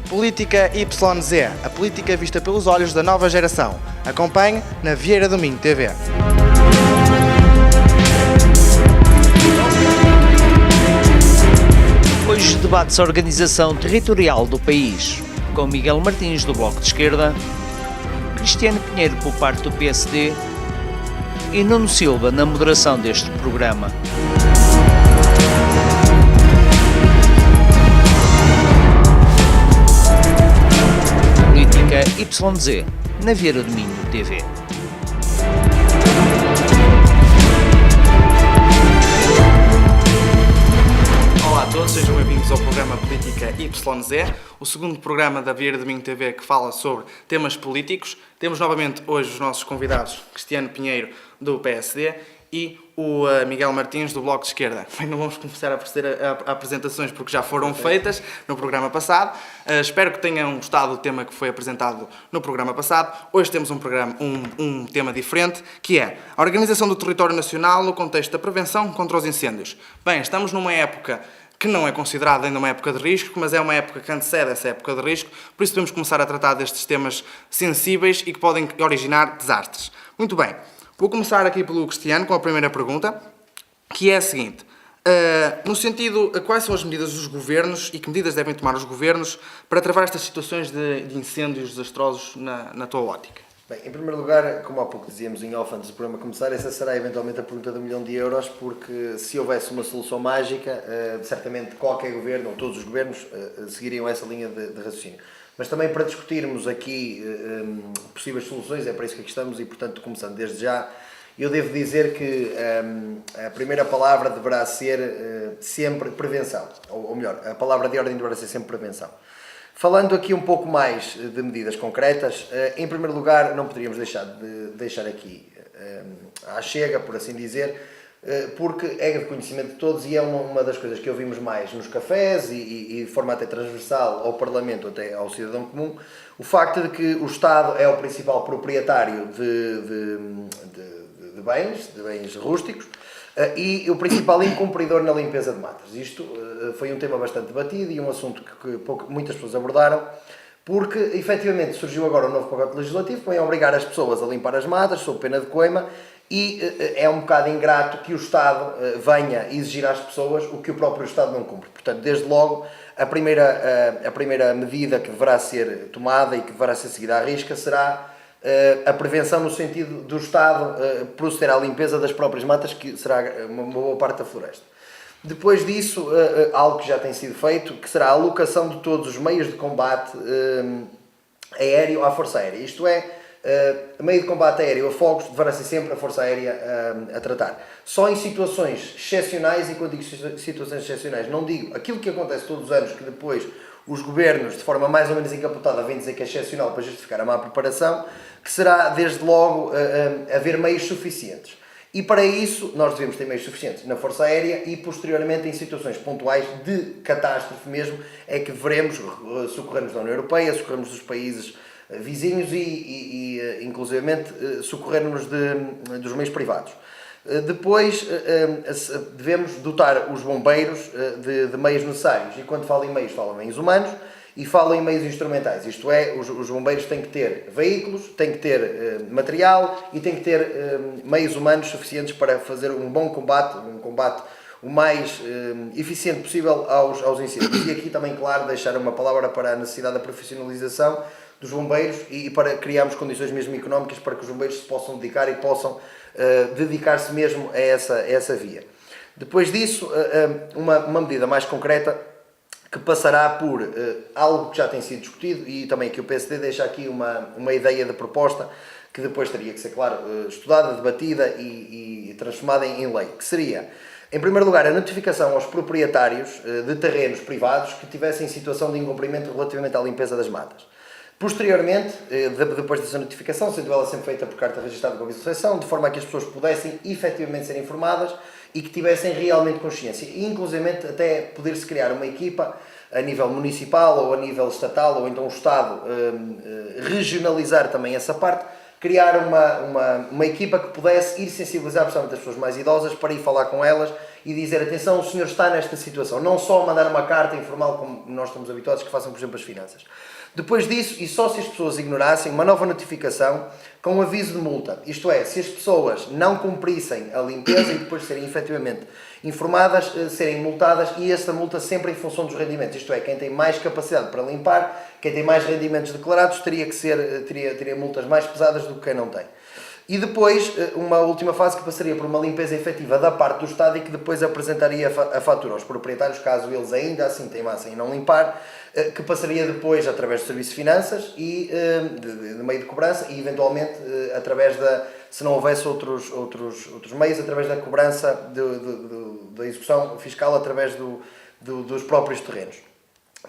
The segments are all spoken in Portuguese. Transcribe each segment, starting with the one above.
Política YZ, a política vista pelos olhos da nova geração. Acompanhe na Vieira do Minho TV. Hoje debate-se a organização territorial do país, com Miguel Martins do Bloco de Esquerda, Cristiano Pinheiro por parte do PSD e Nuno Silva na moderação deste programa. Política YZ, na Vieira do Minho TV. Olá a todos, sejam bem-vindos ao programa Política YZ, o segundo programa da Vieira do Minho TV que fala sobre temas políticos. Temos novamente hoje os nossos convidados, Cristiano Pinheiro, do PSD, e o Miguel Martins, do Bloco de Esquerda. Bem, não vamos começar a fazer apresentações porque já foram feitas no programa passado. Espero que tenham gostado do tema que foi apresentado no programa passado. Hoje temos um tema diferente, que é a organização do território nacional no contexto da prevenção contra os incêndios. Bem, estamos numa época que não é considerada ainda uma época de risco, mas é uma época que antecede essa época de risco, por isso devemos começar a tratar destes temas sensíveis e que podem originar desastres. Muito bem. Vou começar aqui pelo Cristiano com a primeira pergunta, que é a seguinte. No sentido, quais são as medidas dos governos e que medidas devem tomar os governos para travar estas situações de incêndios desastrosos na tua ótica? Bem, em primeiro lugar, como há pouco dizíamos em off antes do programa começar, essa será eventualmente a pergunta de €1 milhão, porque se houvesse uma solução mágica, certamente qualquer governo, ou todos os governos, seguiriam essa linha de raciocínio. Mas também para discutirmos aqui possíveis soluções, é para isso que aqui estamos e, portanto, começando desde já, eu devo dizer que a primeira palavra deverá ser sempre prevenção, ou melhor, a palavra de ordem deverá ser sempre prevenção. Falando aqui um pouco mais de medidas concretas, em primeiro lugar, não poderíamos deixar aqui à chega, por assim dizer, porque é de conhecimento de todos e é uma das coisas que ouvimos mais nos cafés e de forma até transversal ao Parlamento, até ao cidadão comum, o facto de que o Estado é o principal proprietário de bens rústicos e o principal incumpridor na limpeza de matas. Isto foi um tema bastante debatido e um assunto que muitas pessoas abordaram, porque efetivamente surgiu agora um novo pacote legislativo que vem obrigar as pessoas a limpar as matas sob pena de coima e é um bocado ingrato que o Estado venha exigir às pessoas o que o próprio Estado não cumpre. Portanto, desde logo, a primeira medida que deverá ser tomada e que deverá ser seguida à risca será a prevenção no sentido do Estado proceder à limpeza das próprias matas, que será uma boa parte da floresta. Depois disso, algo que já tem sido feito, que será a alocação de todos os meios de combate aéreo à Força Aérea. Isto é, meio de combate aéreo a fogos deverá ser sempre a Força Aérea a tratar. Só em situações excepcionais, e quando digo situações excepcionais, não digo aquilo que acontece todos os anos, que depois os governos, de forma mais ou menos encapotada, vêm dizer que é excepcional para justificar a má preparação, que será, desde logo, haver meios suficientes. E para isso, nós devemos ter meios suficientes na Força Aérea e, posteriormente, em situações pontuais de catástrofe mesmo, é que devemos socorrer-nos da União Europeia, socorrer-nos dos países vizinhos e inclusivamente, socorrer-nos dos meios privados. Depois, devemos dotar os bombeiros de meios necessários. E quando falo em meios humanos e falo em meios instrumentais. Isto é, os bombeiros têm que ter veículos, têm que ter material e têm que ter meios humanos suficientes para fazer um bom combate, o mais eficiente possível aos incêndios. E aqui também, claro, deixar uma palavra para a necessidade da profissionalização dos bombeiros e para criarmos condições mesmo económicas para que os bombeiros se possam dedicar e possam dedicar-se mesmo a essa via. Depois disso, uma medida mais concreta que passará por algo que já tem sido discutido e também que o PSD deixa aqui uma ideia de proposta que depois teria que ser, claro, estudada, debatida e transformada em lei, que seria, em primeiro lugar, a notificação aos proprietários de terrenos privados que tivessem situação de incumprimento relativamente à limpeza das matas. Posteriormente, depois dessa notificação, sendo ela sempre feita por carta registrada com aviso de recepção, de forma a que as pessoas pudessem efetivamente ser informadas e que tivessem realmente consciência. E, inclusivamente, até poder-se criar uma equipa a nível municipal ou a nível estatal, ou então o Estado regionalizar também essa parte, criar uma equipa que pudesse ir sensibilizar, principalmente as pessoas mais idosas, para ir falar com elas e dizer, atenção, o senhor está nesta situação. Não só mandar uma carta informal, como nós estamos habituados que façam, por exemplo, as finanças. Depois disso, e só se as pessoas ignorassem, uma nova notificação com um aviso de multa. Isto é, se as pessoas não cumprissem a limpeza e depois serem efetivamente informadas, serem multadas, e essa multa sempre em função dos rendimentos. Isto é, quem tem mais capacidade para limpar, quem tem mais rendimentos declarados, teria multas mais pesadas do que quem não tem. E depois, uma última fase que passaria por uma limpeza efetiva da parte do Estado e que depois apresentaria a fatura aos proprietários, caso eles ainda assim teimassem em não limpar, que passaria depois através do Serviço de Finanças e de meio de cobrança e eventualmente através se não houvesse outros meios, através da cobrança da execução fiscal através dos próprios terrenos.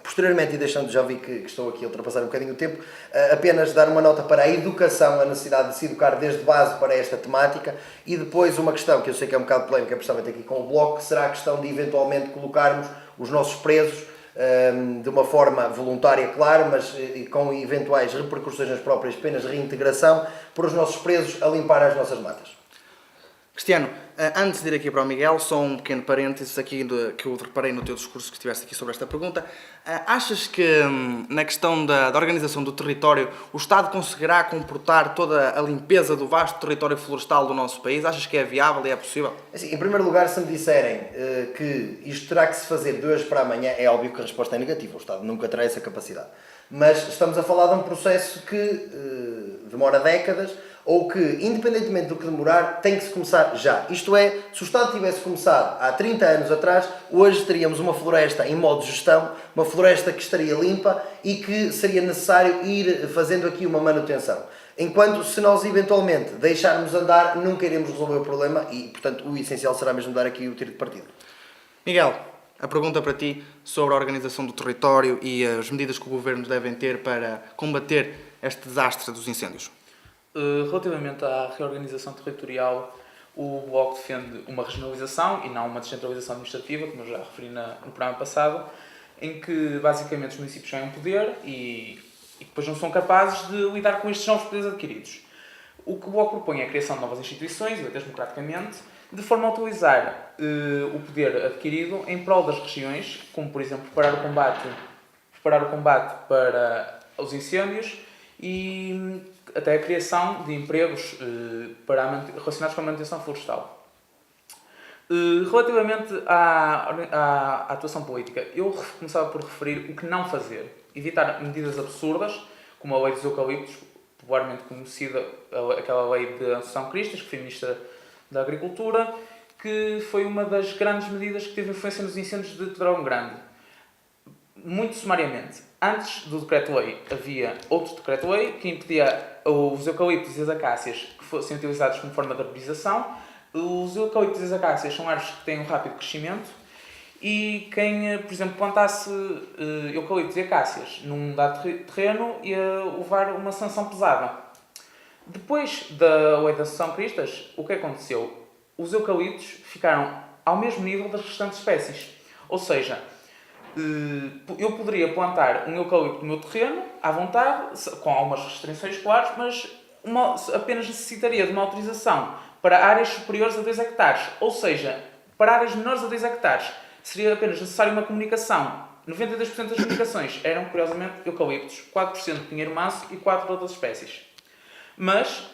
Posteriormente, e deixando, já vi que estou aqui a ultrapassar um bocadinho o tempo, apenas dar uma nota para a educação, a necessidade de se educar desde base para esta temática, e depois uma questão que eu sei que é um bocado polémica, principalmente aqui com o Bloco, que será a questão de eventualmente colocarmos os nossos presos de uma forma voluntária, claro, mas com eventuais repercussões nas próprias penas de reintegração, por os nossos presos a limpar as nossas matas. Cristiano, antes de ir aqui para o Miguel, só um pequeno parênteses aqui que eu reparei no teu discurso que estiveste aqui sobre esta pergunta. Achas que na questão da organização do território o Estado conseguirá comportar toda a limpeza do vasto território florestal do nosso país? Achas que é viável e é possível? Assim, em primeiro lugar, se me disserem que isto terá que se fazer de hoje para amanhã, é óbvio que a resposta é negativa. O Estado nunca terá essa capacidade. Mas estamos a falar de um processo que demora décadas, ou que, independentemente do que demorar, tem que se começar já. Isto é, se o Estado tivesse começado há 30 anos atrás, hoje teríamos uma floresta em modo de gestão, uma floresta que estaria limpa e que seria necessário ir fazendo aqui uma manutenção. Enquanto, se nós eventualmente deixarmos andar, nunca iremos resolver o problema e, portanto, o essencial será mesmo dar aqui o tiro de partida. Miguel, a pergunta para ti sobre a organização do território e as medidas que o Governo deve ter para combater este desastre dos incêndios. Relativamente à reorganização territorial, o Bloco defende uma regionalização e não uma descentralização administrativa, como eu já referi no programa passado, em que basicamente os municípios ganham poder e depois não são capazes de lidar com estes novos poderes adquiridos. O que o Bloco propõe é a criação de novas instituições, eleitas democraticamente, de forma a utilizar o poder adquirido em prol das regiões, como por exemplo preparar o combate para os incêndios e até a criação de empregos relacionados com a manutenção florestal. Relativamente à atuação política, eu começava por referir o que não fazer. Evitar medidas absurdas, como a lei dos eucaliptos, popularmente conhecida, aquela lei de Assunção Cristas, que foi Ministra da Agricultura, que foi uma das grandes medidas que teve influência nos incêndios de Pedrógão Grande. Muito sumariamente, antes do decreto-lei havia outro decreto-lei que impedia os eucaliptos e as acácias que fossem utilizados como forma de arborização. Os eucaliptos e as acácias são árvores que têm um rápido crescimento e quem, por exemplo, plantasse eucaliptos e acácias num dado terreno ia levar uma sanção pesada. Depois da lei da Assunção Cristas, o que aconteceu? Os eucaliptos ficaram ao mesmo nível das restantes espécies. Ou seja, eu poderia plantar um eucalipto no meu terreno, à vontade, com algumas restrições, claro, mas apenas necessitaria de uma autorização para áreas superiores a 2 hectares. Ou seja, para áreas menores a 2 hectares, seria apenas necessária uma comunicação. 92% das comunicações eram, curiosamente, eucaliptos, 4% pinheiro manso e 4% de outras espécies. Mas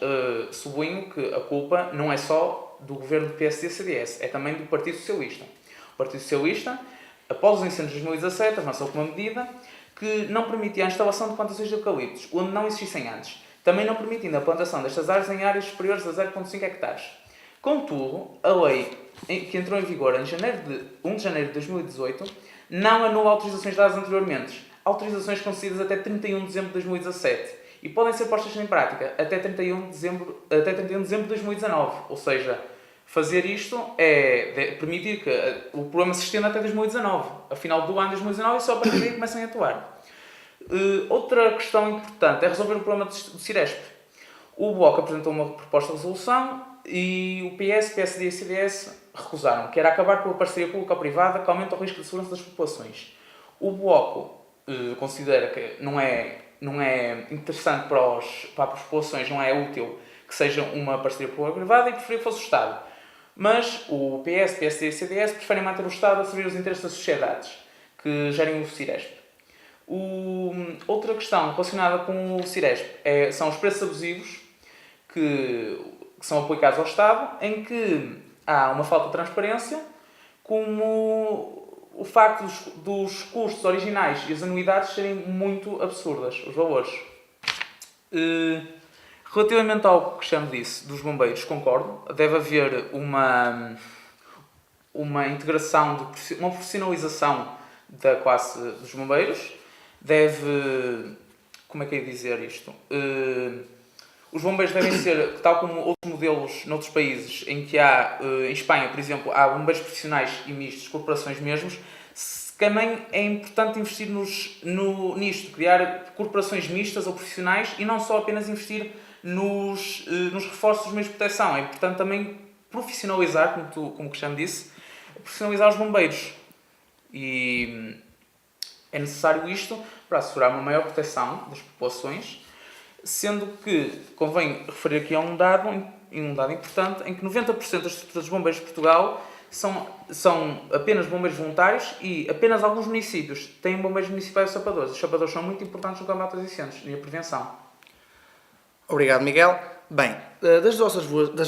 sublinho que a culpa não é só do governo do PSD e CDS, é também do Partido Socialista. O Partido Socialista, após os incêndios de 2017, avançou com uma medida que não permitia a instalação de plantações de eucaliptos, onde não existissem antes, também não permitindo a plantação destas árvores em áreas superiores a 0,5 hectares. Contudo, a lei que entrou em vigor em 1 de janeiro de 2018 não anula autorizações dadas anteriormente, autorizações concedidas até 31 de dezembro de 2017 e podem ser postas em prática até 31 de dezembro de 2019, ou seja, fazer isto é permitir que o problema se estenda até 2019. A final do ano de 2019 e só a partir daí começam a atuar. Outra questão importante é resolver o problema do Ciresp. O Bloco apresentou uma proposta de resolução e o PS, PSD e CDS recusaram, que era acabar com a parceria público-privada que aumenta o risco de segurança das populações. O Bloco considera que não é interessante para as populações, não é útil que seja uma parceria público-privada e preferia que fosse o Estado. Mas o PS, PSD e CDS preferem manter o Estado a servir os interesses das sociedades que gerem o Ciresp. Outra questão relacionada com o Ciresp são os preços abusivos que são aplicados ao Estado, em que há uma falta de transparência, como o facto dos custos originais e as anuidades serem muito absurdas, os valores. Relativamente ao que Cristiano disse dos bombeiros, concordo. Deve haver uma integração, uma profissionalização da classe dos bombeiros. Como é que é dizer isto? Os bombeiros devem ser, tal como outros modelos noutros países, em que há, em Espanha, por exemplo, há bombeiros profissionais e mistos, corporações mesmos. Também é importante investir nisto, criar corporações mistas ou profissionais e não só apenas investir nos reforços dos meios de proteção. É importante também profissionalizar, como o Cristiano disse, profissionalizar os bombeiros. E é necessário isto para assegurar uma maior proteção das populações, sendo que convém referir aqui a um dado importante, em que 90% das estruturas dos bombeiros de Portugal são apenas bombeiros voluntários e apenas alguns municípios têm bombeiros municipais e sapadores. Os sapadores são muito importantes no combate aos incêndios e a prevenção. Obrigado, Miguel. Bem, das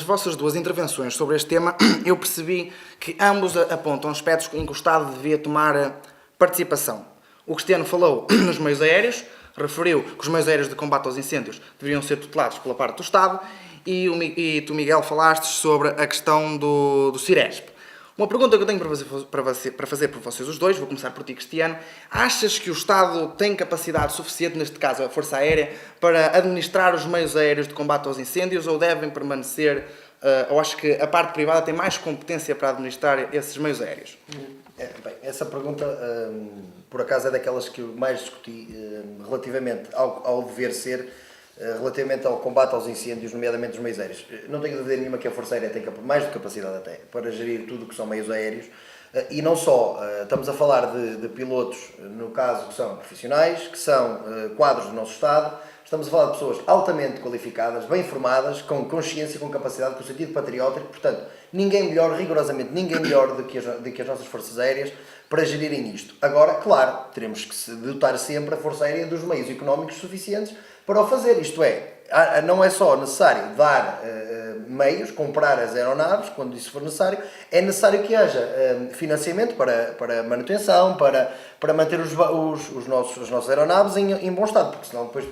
vossas duas intervenções sobre este tema, eu percebi que ambos apontam aspectos em que o Estado devia tomar participação. O Cristiano falou nos meios aéreos, referiu que os meios aéreos de combate aos incêndios deveriam ser tutelados pela parte do Estado e tu, Miguel, falaste sobre a questão do Ciresp. Uma pergunta que eu tenho para fazer por vocês os dois, vou começar por ti, Cristiano. Achas que o Estado tem capacidade suficiente, neste caso a Força Aérea, para administrar os meios aéreos de combate aos incêndios ou devem permanecer, ou acho que a parte privada tem mais competência para administrar esses meios aéreos? Bem, essa pergunta, por acaso, é daquelas que eu mais discuti relativamente ao dever ser, relativamente ao combate aos incêndios, nomeadamente dos meios aéreos. Não tenho dúvida nenhuma que a Força Aérea tem mais de capacidade até para gerir tudo o que são meios aéreos. E não só, estamos a falar de pilotos, no caso, que são profissionais, que são quadros do nosso Estado. Estamos a falar de pessoas altamente qualificadas, bem formadas, com consciência, com capacidade, com sentido patriótico. Portanto, rigorosamente ninguém melhor do que as nossas Forças Aéreas para gerirem isto. Agora, claro, teremos que dotar sempre a Força Aérea dos meios económicos suficientes para o fazer. Isto é, não é só necessário dar meios, comprar as aeronaves, quando isso for necessário, é necessário que haja financiamento para manutenção, para manter as nossas aeronaves em bom estado, porque senão depois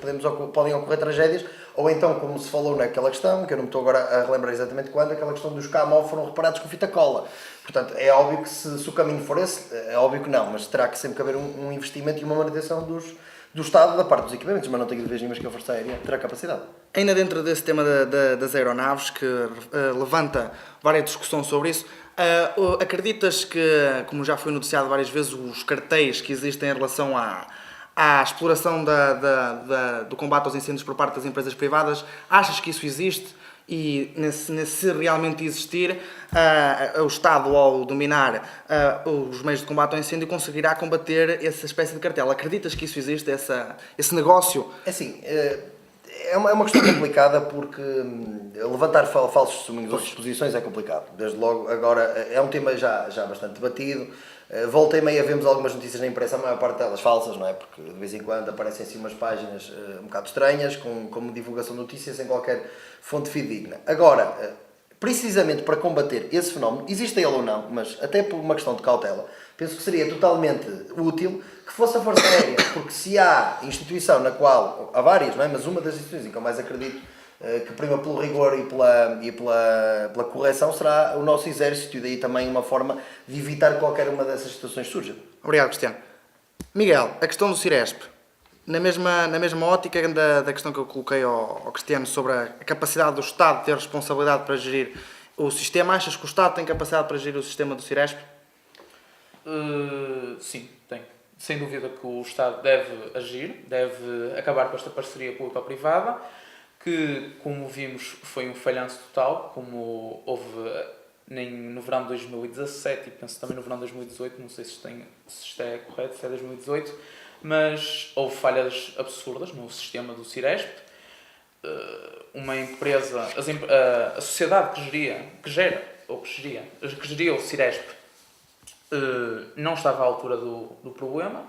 podem ocorrer tragédias, ou então, como se falou naquela questão, que eu não me estou agora a relembrar exatamente quando, aquela questão dos CAMO foram reparados com fita cola. Portanto, é óbvio que se o caminho for esse, é óbvio que não, mas terá que sempre haver um investimento e uma manutenção do Estado, da parte dos equipamentos, mas não tenho dúvidas nenhumas que a Força Aérea terá capacidade. Ainda dentro desse tema das aeronaves, que levanta várias discussões sobre isso, acreditas que, como já foi noticiado várias vezes, os cartéis que existem em relação à exploração do combate aos incêndios por parte das empresas privadas, achas que isso existe? E se realmente existir, o Estado, ao dominar os meios de combate ao incêndio, conseguirá combater essa espécie de cartel? Acreditas que isso existe, esse negócio? É assim, é uma questão complicada porque levantar falsos testemunhos ou disposições é complicado. Desde logo, agora, é um tema já bastante debatido. Volta e meia vemos algumas notícias na imprensa, a maior parte delas falsas, não é? Porque de vez em quando aparecem assim umas páginas um bocado estranhas, como divulgação de notícias sem qualquer fonte fidedigna. Agora, precisamente para combater esse fenómeno, existe ele ou não, mas até por uma questão de cautela, penso que seria totalmente útil que fosse a Força Aérea, porque se há instituição na qual, há várias, não é? Mas uma das instituições em que eu mais acredito que prima pelo rigor e pela correção será o nosso Exército, e daí também uma forma de evitar qualquer uma dessas situações surja. Obrigado, Cristiano. Miguel, a questão do Ciresp, na mesma ótica da questão que eu coloquei ao Cristiano sobre a capacidade do Estado ter responsabilidade para gerir o sistema, achas que o Estado tem capacidade para gerir o sistema do Ciresp? Sim, tem. Sem dúvida que o Estado deve agir, deve acabar com esta parceria público-privada, que, como vimos, foi um falhanço total, como houve no verão de 2017 e penso também no verão de 2018, não sei se isto é correto, se é 2018, mas houve falhas absurdas no sistema do Ciresp. Uma empresa, a sociedade que gera ou que geria o Ciresp, não estava à altura do problema,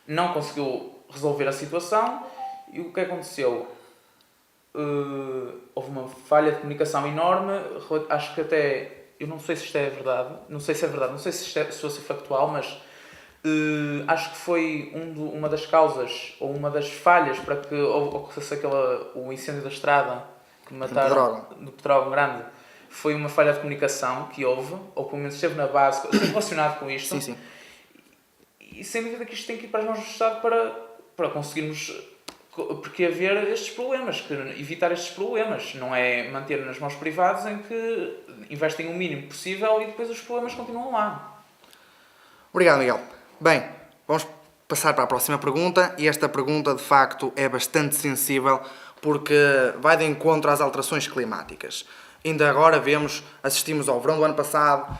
não conseguiu resolver a situação e o que aconteceu? Houve uma falha de comunicação enorme, acho que até, eu não sei se isto é verdade, não sei se estou a ser factual, mas acho que foi uma das causas ou uma das falhas para que ocorresse o incêndio da estrada que mataram do Pedrógão Grande. Foi uma falha de comunicação que houve, ou pelo menos esteve na base, esteve relacionado com isto. Sim. E sem dúvida que isto tem que ir para as mãos do Estado para conseguirmos precaver estes problemas, evitar estes problemas. Não é manter nas mãos privadas em que investem o mínimo possível e depois os problemas continuam lá. Obrigado, Miguel. Bem, vamos passar para a próxima pergunta e esta pergunta de facto é bastante sensível porque vai de encontro às alterações climáticas. Ainda agora assistimos ao verão do ano passado,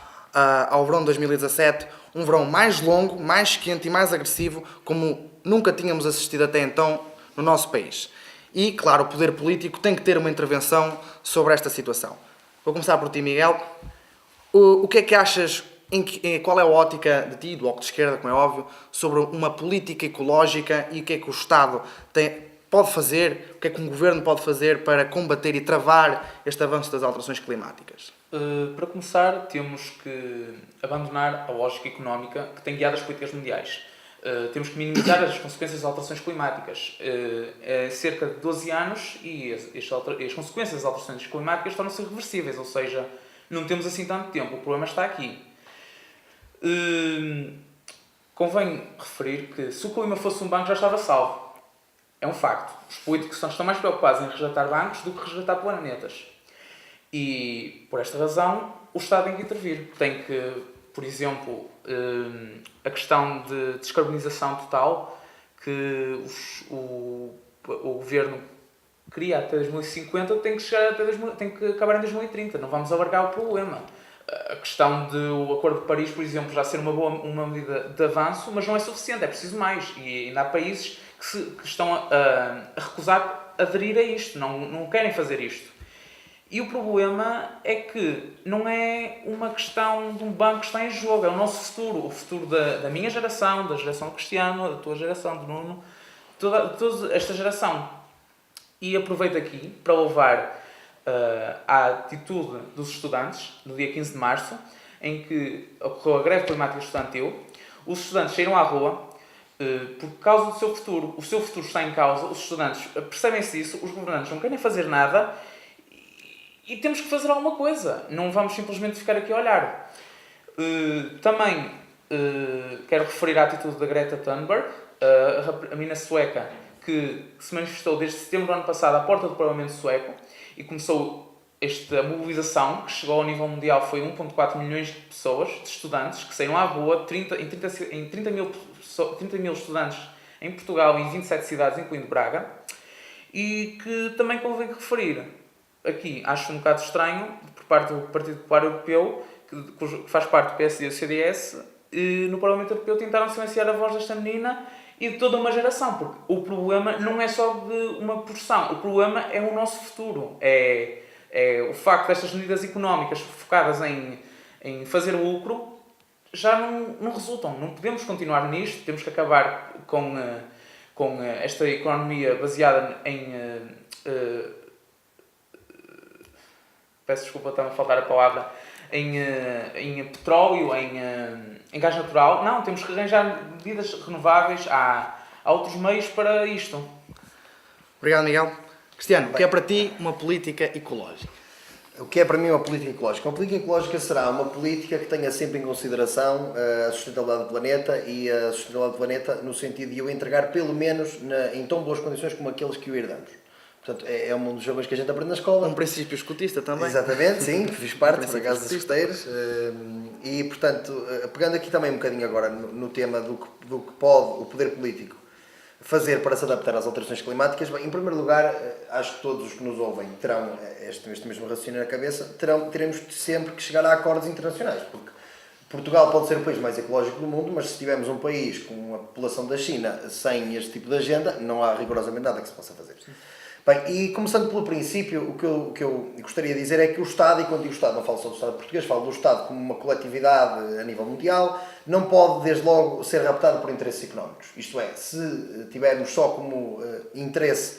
ao verão de 2017, um verão mais longo, mais quente e mais agressivo como nunca tínhamos assistido até então no nosso país. E, claro, o poder político tem que ter uma intervenção sobre esta situação. Vou começar por ti, Miguel. O que é que achas, qual é a ótica de ti, do Bloco de Esquerda, como é óbvio, sobre uma política ecológica e o que é que o Estado pode fazer, o que é que um governo pode fazer para combater e travar este avanço das alterações climáticas? Para começar, temos que abandonar a lógica económica que tem guiado as políticas mundiais. Temos que minimizar as consequências das alterações climáticas. É cerca de 12 anos e as consequências das alterações climáticas tornam-se irreversíveis, ou seja, não temos assim tanto tempo, o problema está aqui. Convém referir que se o clima fosse um banco já estava salvo. É um facto. Os políticos estão mais preocupados em resgatar bancos do que resgatar planetas. E, por esta razão, o Estado tem que intervir. Tem que, por exemplo, a questão de descarbonização total que o Governo cria até 2050 tem que acabar em 2030. Não vamos alargar o problema. A questão do Acordo de Paris, por exemplo, já ser uma medida de avanço, mas não é suficiente, é preciso mais. E ainda há países que estão a recusar aderir a isto, não querem fazer isto. E o problema é que não é uma questão de um banco que está em jogo, é o nosso futuro, o futuro da minha geração, da geração do Cristiano, da tua geração, do Nuno, toda esta geração. E aproveito aqui para louvar a atitude dos estudantes, no dia 15 de março, em que ocorreu a greve climática estudantil. Os estudantes saíram à rua por causa do seu futuro. O seu futuro está em causa, os estudantes percebem-se isso, os governantes não querem fazer nada e temos que fazer alguma coisa. Não vamos simplesmente ficar aqui a olhar. Também quero referir à atitude da Greta Thunberg, a menina sueca que se manifestou desde setembro do ano passado à porta do Parlamento sueco e começou esta mobilização que chegou ao nível mundial, foi 1,4 milhões de pessoas, de estudantes, que saíram à rua, 30 mil estudantes em Portugal e em 27 cidades, incluindo Braga, e que também convém referir, aqui acho um bocado estranho, por parte do Partido Popular Europeu, que faz parte do PSD e do CDS, e no Parlamento Europeu tentaram silenciar a voz desta menina e de toda uma geração, porque o problema não é só de uma porção, o problema é o nosso futuro, é o facto destas medidas económicas focadas em fazer lucro já não resultam. Não podemos continuar nisto, temos que acabar com esta economia baseada em... peço desculpa, está-me a faltar a palavra, em petróleo, em gás natural. Não, temos que arranjar medidas renováveis, há outros meios para isto. Obrigado, Miguel. Cristiano, o que é para ti uma política ecológica? O que é para mim uma política ecológica? Uma política ecológica será uma política que tenha sempre em consideração a sustentabilidade do planeta e a sustentabilidade do planeta no sentido de o entregar pelo menos em tão boas condições como aqueles que o herdamos. Portanto, é um dos jogos que a gente aprende na escola. Um princípio escutista também. Exatamente, sim, fiz parte, por acaso, das escuteiras. E, portanto, pegando aqui também um bocadinho agora no tema do que pode o poder político fazer para se adaptar às alterações climáticas, bem, em primeiro lugar, acho que todos os que nos ouvem terão este mesmo raciocínio na cabeça, teremos sempre que chegar a acordos internacionais, porque Portugal pode ser o país mais ecológico do mundo, mas se tivermos um país com a população da China sem este tipo de agenda, não há rigorosamente nada que se possa fazer. Bem, e começando pelo princípio, o que eu gostaria de dizer é que o Estado, e quando digo Estado não falo só do Estado português, falo do Estado como uma coletividade a nível mundial, não pode desde logo ser raptado por interesses económicos. Isto é, se tivermos só como interesse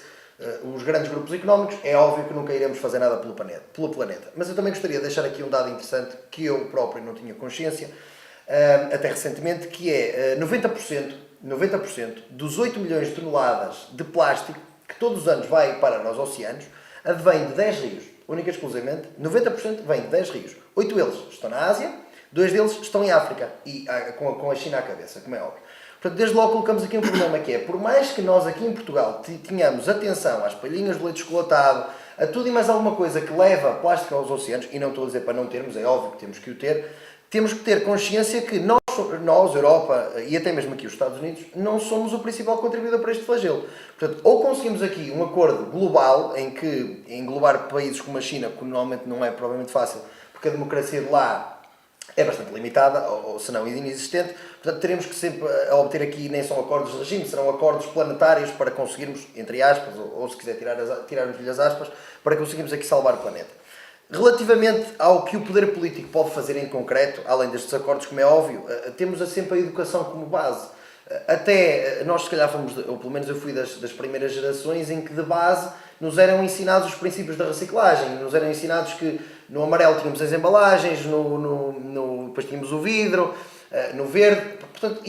os grandes grupos económicos, é óbvio que nunca iremos fazer nada pelo planeta. Mas eu também gostaria de deixar aqui um dado interessante que eu próprio não tinha consciência, até recentemente, que é 90% dos 8 milhões de toneladas de plástico que todos os anos vai parar aos oceanos, advém de 10 rios. Única e exclusivamente, 90% vem de 10 rios. 8 deles estão na Ásia, 2 deles estão em África, e com a China à cabeça, como é óbvio. Portanto, desde logo colocamos aqui um problema que é, por mais que nós aqui em Portugal tenhamos atenção às palhinhas de leite chocolatado, a tudo e mais alguma coisa que leva plástico aos oceanos, e não estou a dizer para não termos, é óbvio que temos que o ter, temos que ter consciência que nós, Europa, e até mesmo aqui os Estados Unidos, não somos o principal contribuidor para este flagelo. Portanto, ou conseguimos aqui um acordo global, em que englobar países como a China, que normalmente não é provavelmente fácil, porque a democracia de lá é bastante limitada, ou se não inexistente. Portanto, teremos que sempre obter aqui, nem são acordos de regime, serão acordos planetários para conseguirmos, entre aspas, ou se quiser tirarmos-lhe as aspas, para conseguirmos aqui salvar o planeta. Relativamente ao que o poder político pode fazer em concreto, além destes acordos, como é óbvio, temos sempre a educação como base. Até nós, se calhar, fomos, ou pelo menos eu fui das primeiras gerações em que de base nos eram ensinados os princípios da reciclagem, nos eram ensinados que no amarelo tínhamos as embalagens, depois tínhamos o vidro, no verde. Portanto,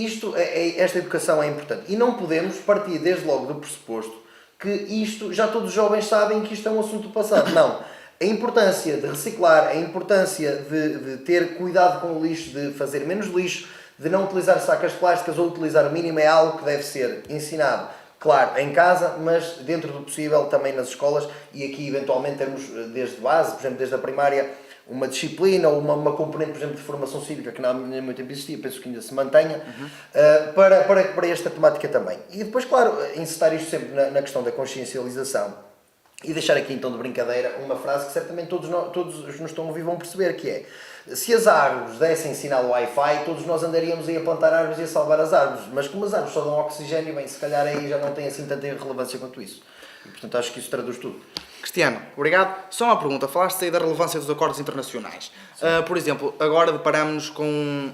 esta educação é importante. E não podemos partir desde logo do pressuposto que isto, já todos os jovens sabem que isto é um assunto do passado. Não. A importância de reciclar, a importância de ter cuidado com o lixo, de fazer menos lixo, de não utilizar sacas plásticas ou utilizar o mínimo é algo que deve ser ensinado, claro, em casa, mas dentro do possível também nas escolas, e aqui eventualmente termos desde base, por exemplo, desde a primária, uma disciplina ou uma componente, por exemplo, de formação cívica que não há muito tempo existia, penso que ainda se mantenha, para esta temática também. E depois, claro, incitar isto sempre na questão da consciencialização. E deixar aqui então de brincadeira uma frase que certamente todos nos estão a ouvir vão perceber, que é: se as árvores dessem sinal Wi-Fi, todos nós andaríamos aí a plantar árvores e a salvar as árvores. Mas como as árvores só dão oxigênio, bem, se calhar aí já não tem assim tanta relevância quanto isso. E portanto acho que isso traduz tudo. Cristiano, obrigado. Só uma pergunta. Falaste aí da relevância dos acordos internacionais. Por exemplo, agora deparamos com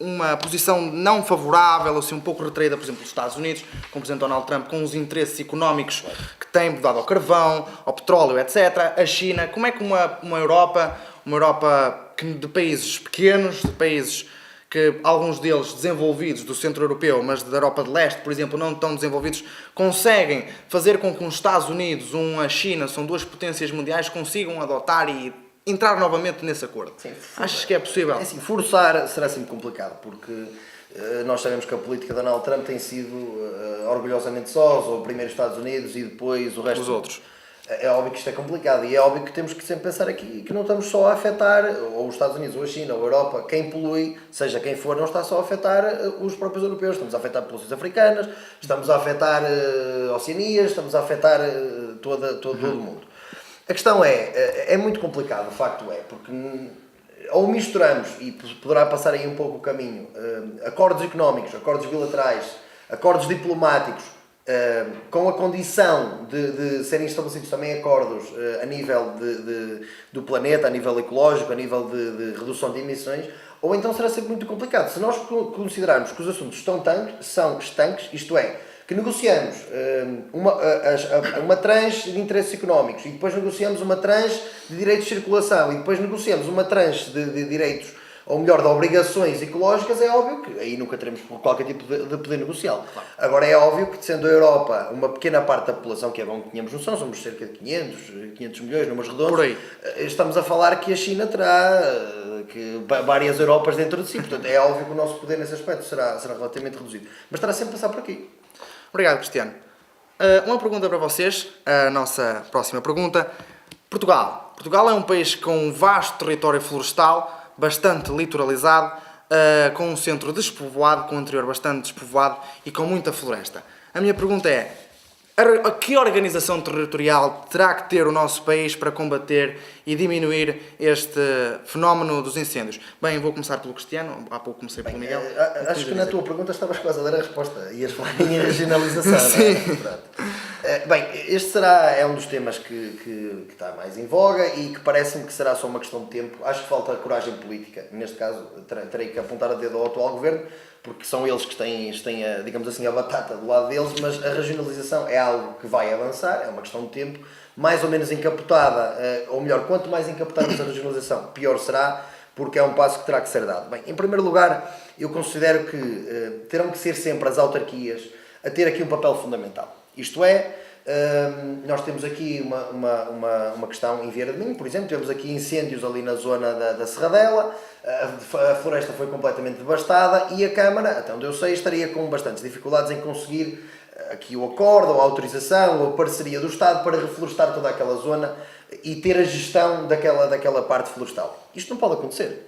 uma posição não favorável, assim, um pouco retraída, por exemplo, dos Estados Unidos, com o Presidente Donald Trump, com os interesses económicos que têm dado ao carvão, ao petróleo, etc. A China, como é que uma Europa de países pequenos, de países que alguns deles desenvolvidos do centro europeu, mas da Europa de Leste, por exemplo, não tão desenvolvidos, conseguem fazer com que os Estados Unidos, a China, são duas potências mundiais, consigam adotar e entrar novamente nesse acordo? Sim, achas que é possível? É assim, forçar será sempre complicado, porque nós sabemos que a política de Donald Trump tem sido orgulhosamente sós, ou primeiro os Estados Unidos e depois o resto dos outros. É óbvio que isto é complicado e é óbvio que temos que sempre pensar aqui que não estamos só a afetar ou os Estados Unidos, ou a China, ou a Europa. Quem polui, seja quem for, não está só a afetar os próprios europeus. Estamos a afetar populações africanas, estamos a afetar Oceanias, estamos a afetar todo o mundo. A questão é muito complicado, o facto é, porque ou misturamos, e poderá passar aí um pouco o caminho, acordos económicos, acordos bilaterais, acordos diplomáticos, com a condição de serem estabelecidos também acordos a nível do planeta, a nível ecológico, a nível de redução de emissões, ou então será sempre muito complicado. Se nós considerarmos que os assuntos são estanques, isto é, que negociamos uma tranche de interesses económicos e depois negociamos uma tranche de direitos de circulação e depois negociamos uma tranche de direitos, ou melhor, de obrigações ecológicas, é óbvio que aí nunca teremos qualquer tipo de poder negocial. Claro. Agora é óbvio que, sendo a Europa uma pequena parte da população, que é bom que tenhamos noção, somos cerca de 500 milhões, números redondos, por aí. Estamos a falar que a China terá várias Europas dentro de si, portanto é óbvio que o nosso poder nesse aspecto será relativamente reduzido. Mas estará sempre a passar por aqui. Obrigado, Cristiano. Uma pergunta para vocês, a nossa próxima pergunta. Portugal. Portugal é um país com um vasto território florestal, bastante litoralizado, com um centro despovoado, com um interior bastante despovoado e com muita floresta. A minha pergunta é: que organização territorial terá que ter o nosso país para combater e diminuir este fenómeno dos incêndios? Bem, vou começar pelo Cristiano, há pouco comecei pelo Miguel. Acho que na tua pergunta estavas quase a dar a resposta, ias falar em regionalização. Sim. Não é? Bem, este é um dos temas que está mais em voga e que parece-me que será só uma questão de tempo. Acho que falta coragem política. Neste caso, terei que apontar a dedo ao atual governo, porque são eles que têm digamos assim, a batata do lado deles, mas a regionalização é algo que vai avançar, é uma questão de tempo, mais ou menos encapotada, ou melhor, quanto mais encapotada a regionalização, pior será, porque é um passo que terá que ser dado. Bem, em primeiro lugar, eu considero que terão que ser sempre as autarquias a ter aqui um papel fundamental. Isto é, nós temos aqui uma questão em Vieira de Minho, por exemplo, temos aqui incêndios ali na zona da Serradela, a floresta foi completamente devastada e a Câmara, até onde eu sei, estaria com bastantes dificuldades em conseguir aqui o acordo, ou a autorização, ou a parceria do Estado para reflorestar toda aquela zona e ter a gestão daquela parte florestal. Isto não pode acontecer.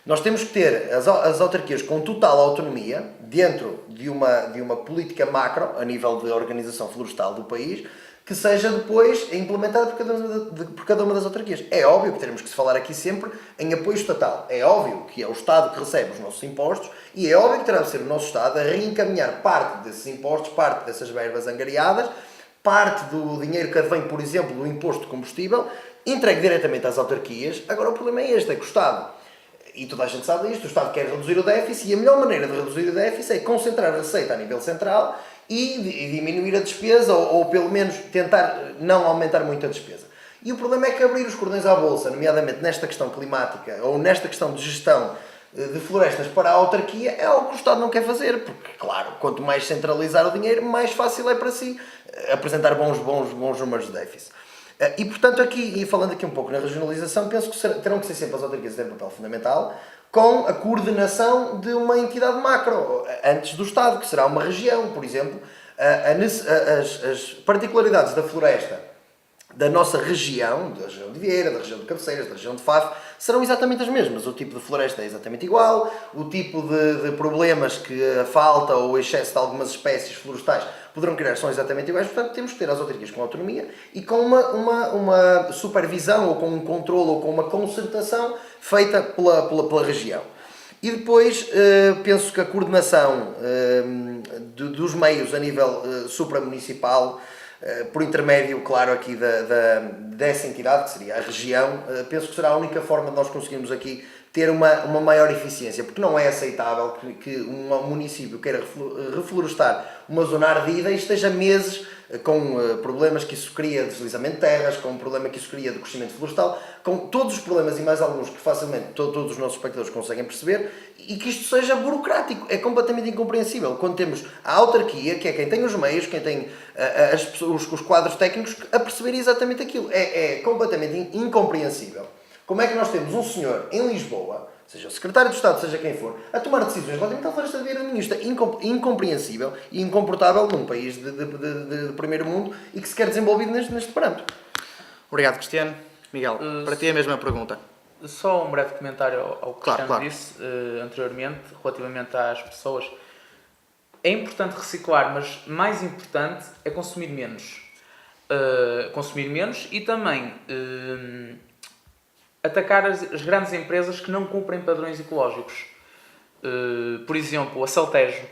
Nós temos que ter as autarquias com total autonomia dentro de uma política macro, a nível de organização florestal do país, que seja depois implementada por cada uma das autarquias. É óbvio que teremos que se falar aqui sempre em apoio estatal. É óbvio que é o Estado que recebe os nossos impostos e é óbvio que terá de ser o nosso Estado a reencaminhar parte desses impostos, parte dessas verbas angariadas, parte do dinheiro que advém, por exemplo, do imposto de combustível, entregue diretamente às autarquias. Agora o problema é este, é que o Estado, e toda a gente sabe isto, o Estado quer reduzir o déficit e a melhor maneira de reduzir o déficit é concentrar a receita a nível central e diminuir a despesa ou pelo menos tentar não aumentar muito a despesa. E o problema é que abrir os cordões à bolsa, nomeadamente nesta questão climática ou nesta questão de gestão de florestas para a autarquia, é algo que o Estado não quer fazer, porque, claro, quanto mais centralizar o dinheiro, mais fácil é para si apresentar bons números de déficit. E, portanto, aqui, e falando aqui um pouco na regionalização, penso que terão que ser sempre as autarquias a ter um papel fundamental, com a coordenação de uma entidade macro, antes do Estado, que será uma região, por exemplo. As particularidades da floresta da nossa região, da região de Vieira, da região de Cabeceiras, da região de Faf, serão exatamente as mesmas. O tipo de floresta é exatamente igual, o tipo de problemas que a falta ou o excesso de algumas espécies florestais poderão criar são exatamente iguais. Portanto, temos que ter as autarquias com autonomia e com uma supervisão, ou com um controle, ou com uma concertação feita pela região. E depois, penso que a coordenação dos meios a nível supramunicipal, por intermédio, claro, aqui dessa entidade, que seria a região, penso que será a única forma de nós conseguirmos aqui ter uma maior eficiência, porque não é aceitável que um município queira reflorestar uma zona ardida e esteja meses com problemas que isso cria de deslizamento de terras, com um problema que isso cria de crescimento florestal, com todos os problemas e mais alguns que facilmente todos os nossos espectadores conseguem perceber, e que isto seja burocrático. É completamente incompreensível quando temos a autarquia, que é quem tem os meios, quem tem os quadros técnicos, a perceber exatamente aquilo. É completamente incompreensível. Como é que nós temos um senhor em Lisboa, seja o secretário de Estado, seja quem for, a tomar decisões relativamente à floresta de Vieira de Minho? Isto é incompreensível e incomportável num país de primeiro mundo e que se quer desenvolvido neste parâmetro. Obrigado, Cristiano. Miguel, para ti a mesma pergunta. Só um breve comentário ao que Claro, Cristiano disse anteriormente, relativamente às pessoas. É importante reciclar, mas mais importante é consumir menos. E também atacar as grandes empresas que não cumprem padrões ecológicos. Por exemplo, a Celtejo,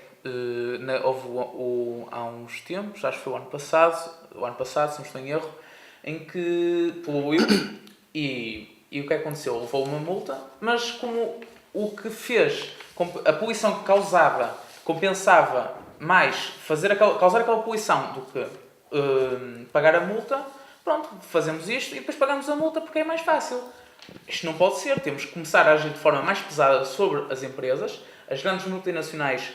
houve há uns tempos, acho que foi o ano passado, se não estou em erro, em que poluiu e o que aconteceu? Levou uma multa, mas como o que fez, a poluição que causava, compensava mais causar aquela poluição do que pagar a multa, pronto, fazemos isto e depois pagamos a multa porque é mais fácil. Isto não pode ser, temos que começar a agir de forma mais pesada sobre as empresas, as grandes multinacionais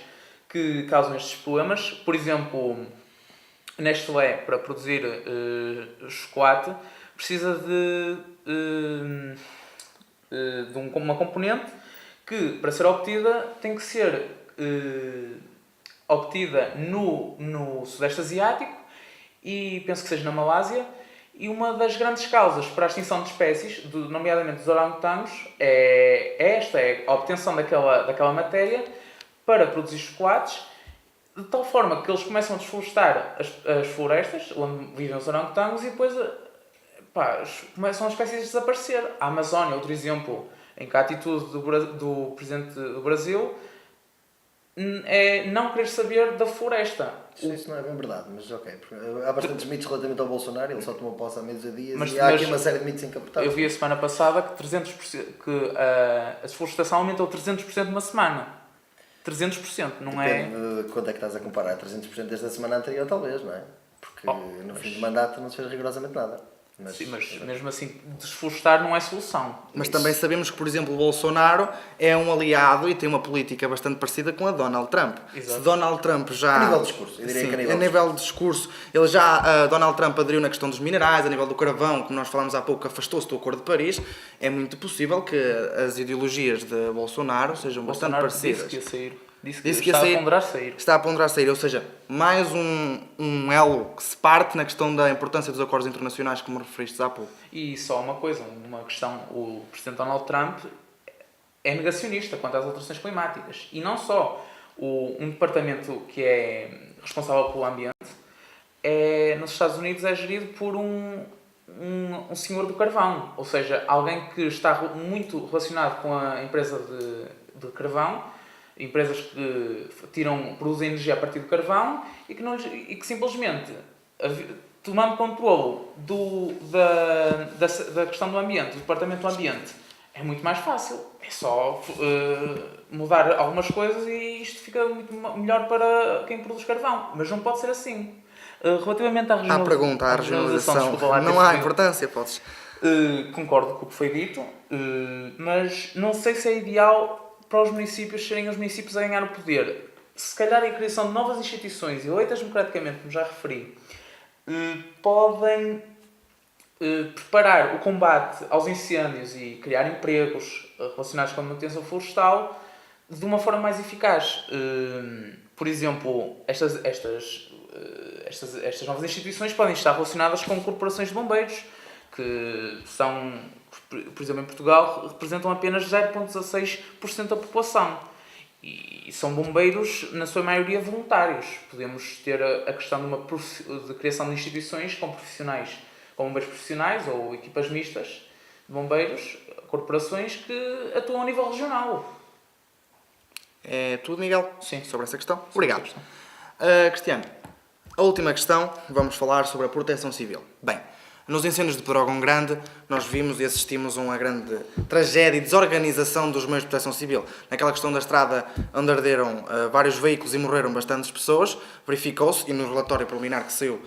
que causam estes problemas. Por exemplo, Nestlé, para produzir chocolate, precisa de uma componente que, para ser obtida, tem que ser obtida no Sudeste Asiático e penso que seja na Malásia. E uma das grandes causas para a extinção de espécies, nomeadamente dos orangotangos, é a obtenção daquela matéria para produzir chocolates, de tal forma que eles começam a desflorestar as florestas onde vivem os orangotangos e depois começam as espécies a desaparecer. A Amazónia, outro exemplo, em que a atitude do Presidente do Brasil é não querer saber da floresta. Isso não é bem verdade, mas ok. Há bastantes mitos relativamente ao Bolsonaro, ele só tomou posse há meses a dias Mas- e há aqui mas uma série de mitos encapotados. Eu vi a semana passada que 300%, a desflorestação aumentou 300% numa semana. 300%, não é? Depende de quanto é que estás a comparar. 300% desta semana anterior, talvez, não é? Porque no fim do mandato não se fez rigorosamente nada. Sim, mas mesmo assim, desflorestar não é solução. Mas também sabemos que, por exemplo, o Bolsonaro é um aliado e tem uma política bastante parecida com a Donald Trump. Exato. Se Donald Trump já... A nível de discurso, eu diria Sim, que a nível de discurso, ele já, Donald Trump aderiu na questão dos minerais, a nível do carvão, como nós falámos há pouco, afastou-se do Acordo de Paris. É muito possível que as ideologias de Bolsonaro sejam bastante Bolsonaro parecidas. disse que ia sair. Disse Disse que que ia estava sair. a ponderar sair. Está a ponderar sair, ou seja, mais um elo que se parte na questão da importância dos acordos internacionais, como referiste há pouco. E só uma coisa, uma questão, o presidente Donald Trump é negacionista quanto às alterações climáticas. E não só. Um departamento que é responsável pelo ambiente nos Estados Unidos é gerido por um senhor do carvão. Ou seja, alguém que está muito relacionado com a empresa de carvão, empresas que produzem energia a partir do carvão e que simplesmente, tomando controle da questão do ambiente, do departamento do ambiente, é muito mais fácil. É só mudar algumas coisas e isto fica muito melhor para quem produz carvão. Mas não pode ser assim. Relativamente à pergunta, à regionalização, desculpa lá, não há importância, podes... concordo com o que foi dito, mas não sei se é ideal para os municípios serem os municípios a ganhar o poder. Se calhar a criação de novas instituições eleitas democraticamente, como já referi, podem preparar o combate aos incêndios e criar empregos relacionados com a manutenção florestal de uma forma mais eficaz. Por exemplo, estas novas instituições podem estar relacionadas com corporações de bombeiros, que são, por exemplo, em Portugal, representam apenas 0,16% da população. E são bombeiros, na sua maioria, voluntários. Podemos ter a questão de criação de instituições com profissionais, com bombeiros profissionais ou equipas mistas de bombeiros, corporações que atuam a nível regional. É tudo, Miguel? Sim. Sobre essa questão? Obrigado. Cristiano, a última questão, vamos falar sobre a proteção civil. Bem, nos incêndios de Pedrógão Grande, nós vimos e assistimos a uma grande tragédia e desorganização dos meios de proteção civil. Naquela questão da estrada onde arderam vários veículos e morreram bastantes pessoas, verificou-se, e no relatório preliminar que saiu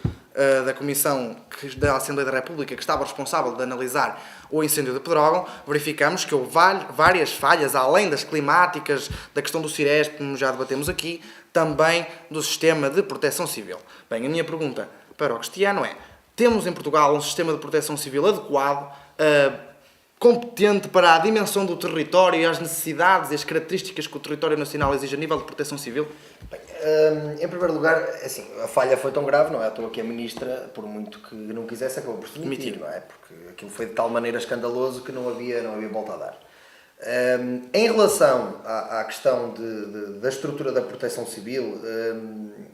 da Comissão da Assembleia da República, que estava responsável de analisar o incêndio de Pedrógão, verificamos que houve várias falhas, além das climáticas, da questão do Ciresp, como já debatemos aqui, também do sistema de proteção civil. Bem, a minha pergunta para o Cristiano é: temos em Portugal um sistema de proteção civil adequado, competente para a dimensão do território e as necessidades e as características que o território nacional exige a nível de proteção civil? Bem, em primeiro lugar, assim, a falha foi tão grave, não é? À toa que a Ministra, por muito que não quisesse, acabou por se demitir, não é? Porque aquilo foi de tal maneira escandaloso que não havia volta a dar. Em relação à questão da estrutura da proteção civil,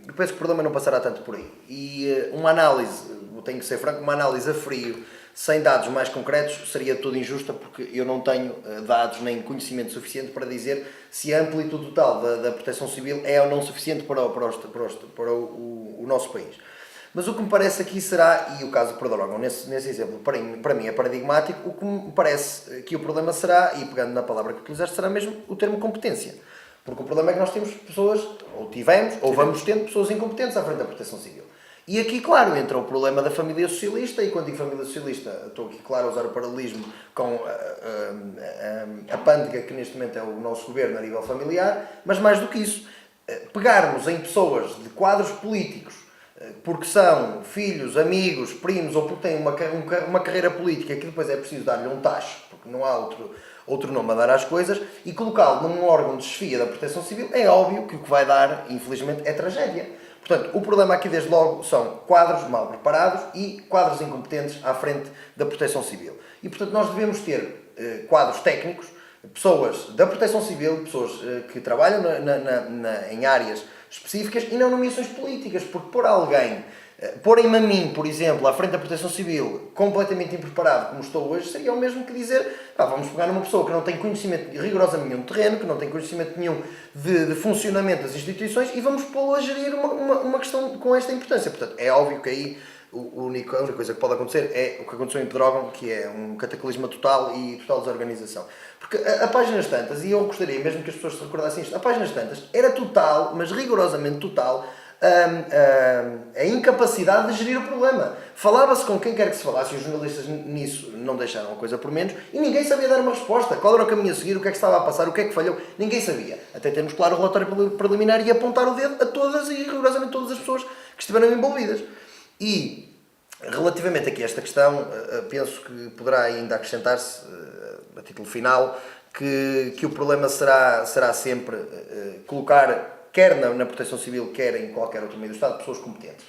eu penso que o problema não passará tanto por aí. E uma análise, tenho que ser franco, uma análise a frio, sem dados mais concretos, seria toda injusta, porque eu não tenho dados nem conhecimento suficiente para dizer se a amplitude total da proteção civil é ou não suficiente para o nosso país. Mas o que me parece aqui será, e o caso de Pedrógão, nesse exemplo, para mim é paradigmático, o que me parece que o problema será, e pegando na palavra que utilizaste, será mesmo o termo competência. Porque o problema é que nós temos pessoas, ou tivemos, ou vamos tendo pessoas incompetentes à frente da proteção civil. E aqui, claro, entra o problema da família socialista, e quando digo família socialista, estou aqui, claro, a usar o paralelismo com a pândega que neste momento é o nosso governo a nível familiar, mas mais do que isso, pegarmos em pessoas de quadros políticos, porque são filhos, amigos, primos, ou porque têm uma carreira política que depois é preciso dar-lhe um tacho, porque não há outro nome a dar às coisas, e colocá-lo num órgão de chefia da proteção civil, é óbvio que o que vai dar, infelizmente, é tragédia. Portanto, o problema aqui, desde logo, são quadros mal preparados e quadros incompetentes à frente da proteção civil. E, portanto, nós devemos ter quadros técnicos, pessoas da proteção civil, pessoas que trabalham em áreas específicas e não nomeações políticas, porque pôr alguém, porem-me a mim, por exemplo, à frente da Proteção Civil, completamente impreparado como estou hoje, seria o mesmo que dizer, vamos pegar numa pessoa que não tem conhecimento rigorosamente nenhum de terreno, que não tem conhecimento nenhum de funcionamento das instituições e vamos pô-lo a gerir uma questão com esta importância. Portanto, é óbvio que aí a única coisa que pode acontecer é o que aconteceu em Pedrógão, que é um cataclisma total e total desorganização. Porque a páginas tantas, e eu gostaria mesmo que as pessoas se recordassem isto, a páginas tantas era total, mas rigorosamente total, a incapacidade de gerir o problema. Falava-se com quem quer que se falasse, e os jornalistas nisso não deixaram a coisa por menos, e ninguém sabia dar uma resposta. Qual era o caminho a seguir, o que é que estava a passar, o que é que falhou, ninguém sabia. Até termos claro o relatório preliminar e apontar o dedo a todas e rigorosamente todas as pessoas que estiveram envolvidas. E, relativamente aqui a esta questão, penso que poderá ainda acrescentar-se, a título final, que o problema será sempre colocar, quer na Proteção Civil, quer em qualquer outro meio do Estado, pessoas competentes.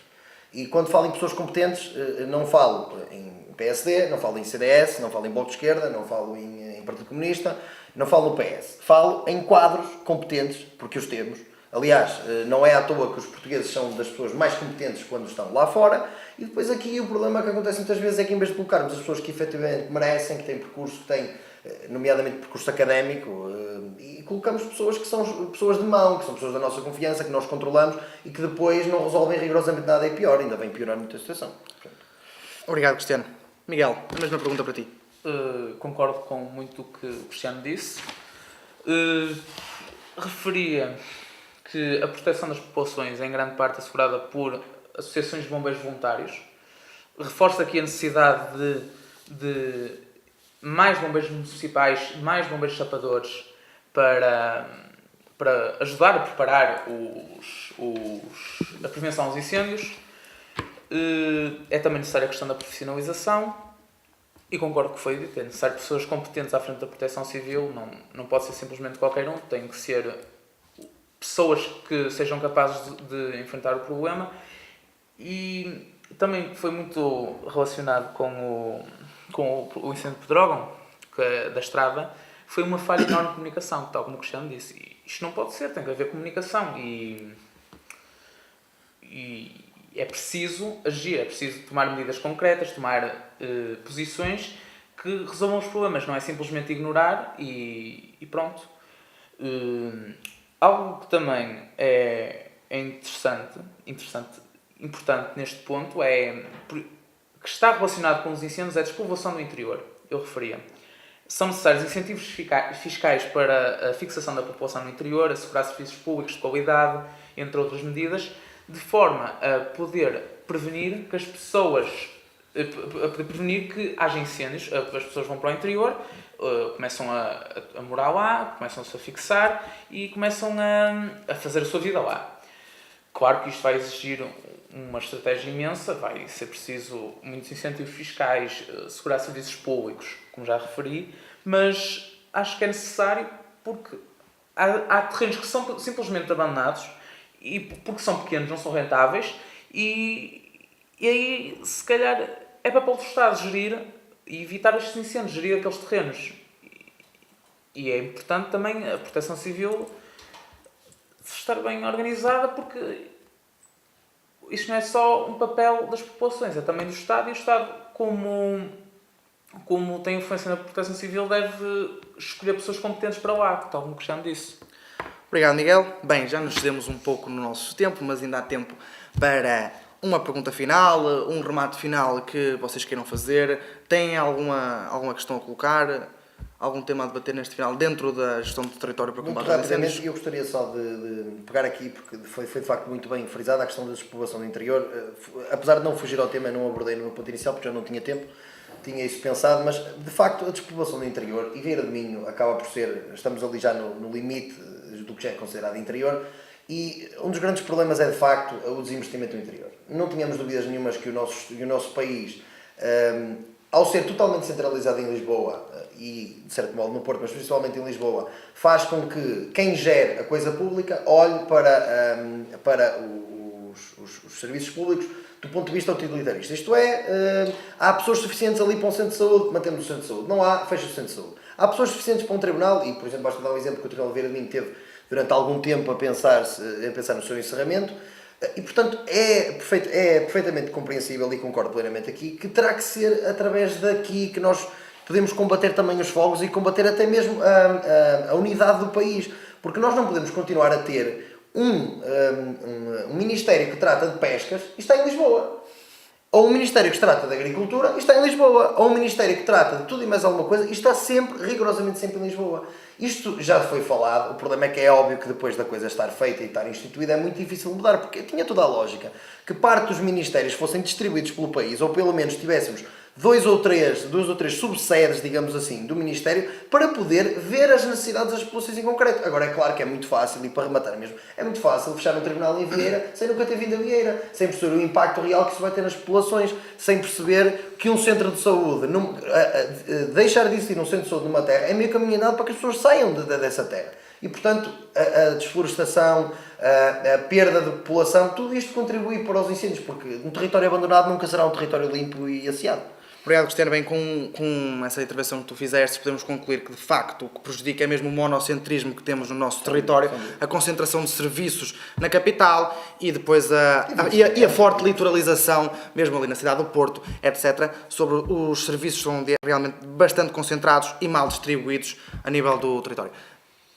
E quando falo em pessoas competentes, não falo em PSD, não falo em CDS, não falo em Bloco de Esquerda, não falo em Partido Comunista, não falo no PS. Falo em quadros competentes, porque os temos. Aliás, não é à toa que os portugueses são das pessoas mais competentes quando estão lá fora. E depois aqui o problema que acontece muitas vezes é que em vez de colocarmos as pessoas que efetivamente merecem, que têm percurso, que têm nomeadamente percurso académico, e colocamos pessoas que são pessoas de mão, que são pessoas da nossa confiança, que nós controlamos e que depois não resolvem rigorosamente nada e pior, ainda vem piorar muita situação. Obrigado, Cristiano. Miguel, a mesma pergunta para ti. Concordo com muito o que o Cristiano disse. Referia que a proteção das populações é em grande parte assegurada por associações de bombeiros voluntários. Reforço aqui a necessidade de mais bombeiros municipais, mais bombeiros chapadores para ajudar a preparar a prevenção aos incêndios. É também necessária a questão da profissionalização e concordo com o que foi dito, é necessário pessoas competentes à frente da Proteção Civil, não pode ser simplesmente qualquer um, tem que ser pessoas que sejam capazes de enfrentar o problema. E também foi muito relacionado com o incêndio de Pedrógão, da estrada, foi uma falha enorme de comunicação, tal como o Cristiano disse. E isto não pode ser, tem que haver comunicação e é preciso agir, é preciso tomar medidas concretas, tomar posições que resolvam os problemas, não é simplesmente ignorar e pronto. Algo que também é importante neste ponto que está relacionado com os incêndios é a despovoação do interior, eu referia. São necessários incentivos fiscais para a fixação da população no interior, assegurar serviços públicos de qualidade, entre outras medidas, de forma a poder prevenir que as pessoas, prevenir que haja incêndios. As pessoas vão para o interior, começam a morar lá, começam-se a fixar e começam a fazer a sua vida lá. Claro que isto vai exigir uma estratégia imensa, vai ser preciso muitos incentivos fiscais, assegurar serviços públicos, como já referi, mas acho que é necessário porque há terrenos que são simplesmente abandonados e porque são pequenos, não são rentáveis e aí se calhar é papel do Estado gerir e evitar estes incêndios, gerir aqueles terrenos. E é importante também a Proteção Civil estar bem organizada, porque isto não é só um papel das populações, é também do Estado, e o Estado, como tem influência na Proteção Civil, deve escolher pessoas competentes para lá, tal como o Cristiano disse. Obrigado, Miguel. Bem, já nos cedemos um pouco no nosso tempo, mas ainda há tempo para uma pergunta final, um remate final que vocês queiram fazer. Têm alguma questão a colocar? Algum tema a debater neste final dentro da gestão do território para combate aos incêndios? Eu gostaria só de pegar aqui, porque foi de facto muito bem frisada a questão da despoblação do interior. Apesar de não fugir ao tema, eu não abordei no meu ponto inicial porque já não tinha tempo, tinha isso pensado, mas de facto a despoblação do interior, e Vieira de Minho acaba por ser, estamos ali já no limite do que já é considerado interior, e um dos grandes problemas é de facto o desinvestimento no interior. Não tínhamos dúvidas nenhumas que o nosso país, ao ser totalmente centralizado em Lisboa, e de certo modo no Porto, mas principalmente em Lisboa, faz com que quem gere a coisa pública olhe para os serviços públicos do ponto de vista utilitarista. Isto é, há pessoas suficientes ali para um centro de saúde, mantemos o centro de saúde. Não há, fecha o centro de saúde. Há pessoas suficientes para um tribunal, e por exemplo basta dar um exemplo que o Tribunal de Vieira de Minho teve durante algum tempo a pensar no seu encerramento. E, portanto, é perfeitamente compreensível, e concordo plenamente aqui, que terá que ser através daqui que nós podemos combater também os fogos e combater até mesmo a unidade do país. Porque nós não podemos continuar a ter um Ministério que trata de pescas e está em Lisboa. Ou um Ministério que trata de Agricultura e está em Lisboa. Ou um Ministério que trata de tudo e mais alguma coisa e está sempre, rigorosamente sempre em Lisboa. Isto já foi falado, o problema é que é óbvio que depois da coisa estar feita e estar instituída é muito difícil mudar, porque tinha toda a lógica que parte dos ministérios fossem distribuídos pelo país, ou pelo menos tivéssemos duas ou três subsedes, digamos assim, do Ministério, para poder ver as necessidades das populações em concreto. Agora, é claro que é muito fácil, e para rematar mesmo, é muito fácil fechar um tribunal em Vieira sem nunca ter vindo a Vieira, sem perceber o impacto real que isso vai ter nas populações, sem perceber que um centro de saúde, deixar de existir um centro de saúde numa terra, é meio caminho andado para que as pessoas saiam dessa terra. E, portanto, a desflorestação, a perda de população, tudo isto contribui para os incêndios, porque um território abandonado nunca será um território limpo e asseado. Obrigado, Cristiano. Bem, com essa intervenção que tu fizeste, podemos concluir que, de facto, o que prejudica é mesmo o monocentrismo que temos no nosso território, a concentração de serviços na capital e depois a forte litoralização, mesmo ali na cidade do Porto, etc., sobre os serviços são realmente bastante concentrados e mal distribuídos a nível do território.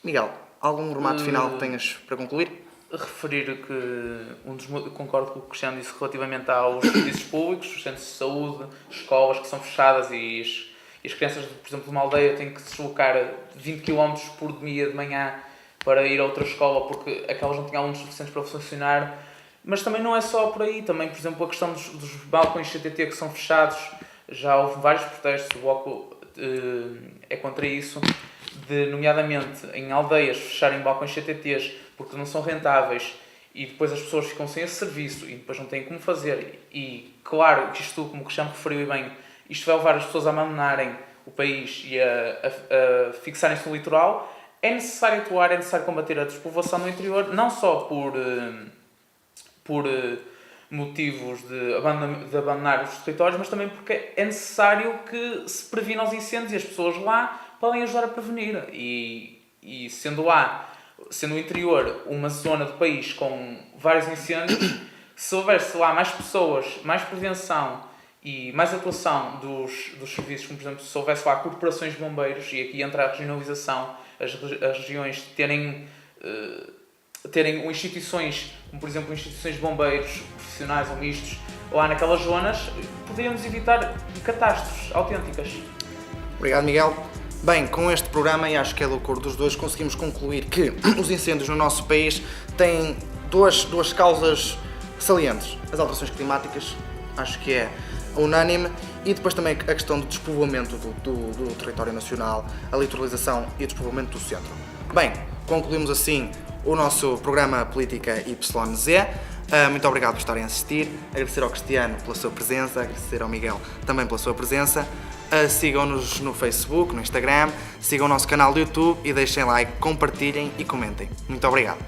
Miguel, algum remate final que tenhas para concluir? Referir que concordo com o que o Cristiano disse relativamente aos serviços públicos, os centros de saúde, escolas que são fechadas e as crianças, por exemplo, de uma aldeia têm que se deslocar 20 km por dia de manhã para ir a outra escola porque aquelas não tinham alunos suficientes para funcionar. Mas também não é só por aí, também, por exemplo, a questão dos balcões CTT que são fechados, já houve vários protestos, o Bloco é contra isso, nomeadamente em aldeias fecharem balcões CTTs porque não são rentáveis e depois as pessoas ficam sem esse serviço e depois não têm como fazer. E claro que isto, como o Cristiano referiu bem, isto vai levar as pessoas a abandonarem o país e a fixarem-se no litoral. É necessário atuar, é necessário combater a despovoação no interior, não só por motivos de abandonar os territórios, mas também porque é necessário que se previnam os incêndios e as pessoas lá podem ajudar a prevenir. E sendo o interior uma zona do país com vários incêndios, se houvesse lá mais pessoas, mais prevenção e mais atuação dos serviços, como por exemplo, se houvesse lá corporações de bombeiros, e aqui entra a regionalização, as regiões terem instituições, como por exemplo instituições de bombeiros profissionais ou mistos, lá naquelas zonas, poderíamos evitar catástrofes autênticas. Obrigado, Miguel. Bem, com este programa, e acho que é do acordo dos dois, conseguimos concluir que os incêndios no nosso país têm duas causas salientes. As alterações climáticas, acho que é unânime, e depois também a questão do despovoamento do território nacional, a litoralização e o despovoamento do centro. Bem, concluímos assim o nosso programa Política YZ. Muito obrigado por estarem a assistir, agradecer ao Cristiano pela sua presença, agradecer ao Miguel também pela sua presença. Sigam-nos no Facebook, no Instagram, sigam o nosso canal do YouTube e deixem like, compartilhem e comentem. Muito obrigado.